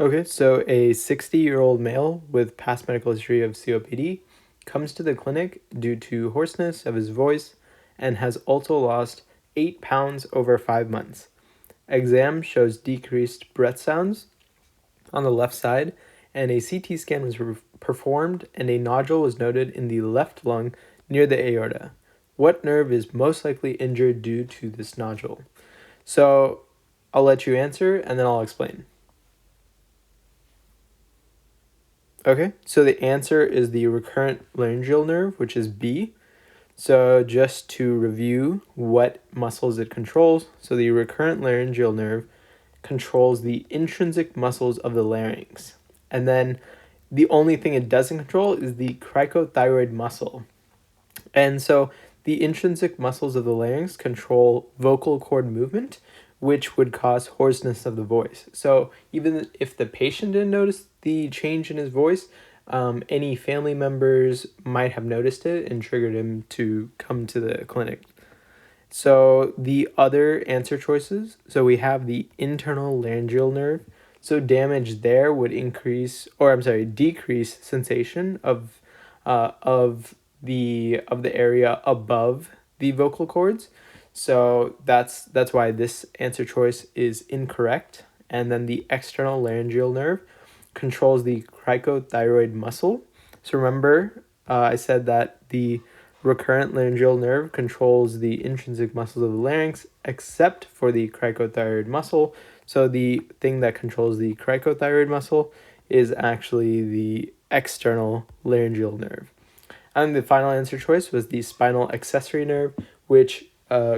Okay, so a 60-year-old male with past medical history of COPD comes to the clinic due to hoarseness of his voice and has also lost 8 pounds over 5 months. Exam shows decreased breath sounds on the left side, and a CT scan was performed, and a nodule was noted in the left lung near the aorta. What nerve is most likely injured due to this nodule? So I'll let you answer, and then I'll explain. Okay, so the answer is the recurrent laryngeal nerve, which is B. So just to review what muscles it controls, so the recurrent laryngeal nerve controls the intrinsic muscles of the larynx. And then the only thing it doesn't control is the cricothyroid muscle. And so the intrinsic muscles of the larynx control vocal cord movement, which would cause hoarseness of the voice. So even if the patient didn't notice the change in his voice, any family members might have noticed it and triggered him to come to the clinic. So the other answer choices, so we have the internal laryngeal nerve. So damage there would decrease sensation of the area above the vocal cords. So that's why this answer choice is incorrect. And then the external laryngeal nerve controls the cricothyroid muscle. So remember, I said that the recurrent laryngeal nerve controls the intrinsic muscles of the larynx, except for the cricothyroid muscle. So the thing that controls the cricothyroid muscle is actually the external laryngeal nerve. And the final answer choice was the spinal accessory nerve, which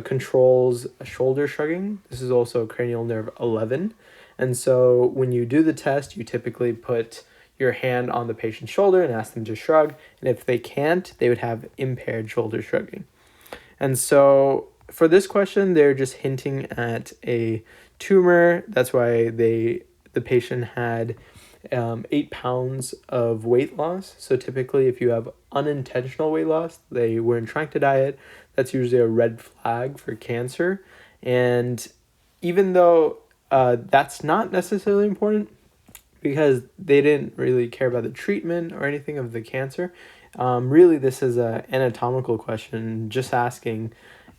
controls shoulder shrugging. This is also cranial nerve 11. And so when you do the test, you typically put your hand on the patient's shoulder and ask them to shrug. And if they can't, they would have impaired shoulder shrugging. And so for this question, they're just hinting at a tumor. That's why the patient had 8 pounds of weight loss. So typically if you have unintentional weight loss, they weren't trying to diet, that's usually a red flag for cancer. And even though that's not necessarily important because they didn't really care about the treatment or anything of the cancer, really this is an anatomical question, just asking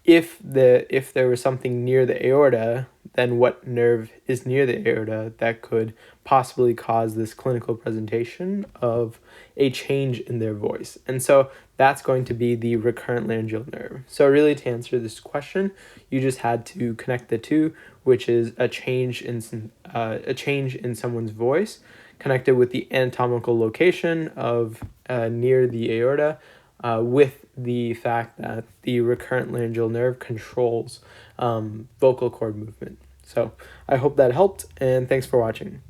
if there was something near the aorta, then what nerve is near the aorta that could possibly cause this clinical presentation of a change in their voice. And so that's going to be the recurrent laryngeal nerve. So really, to answer this question, you just had to connect the two, which is a change in someone's voice connected with the anatomical location of near the aorta, with the fact that the recurrent laryngeal nerve controls vocal cord movement. So I hope that helped, and thanks for watching.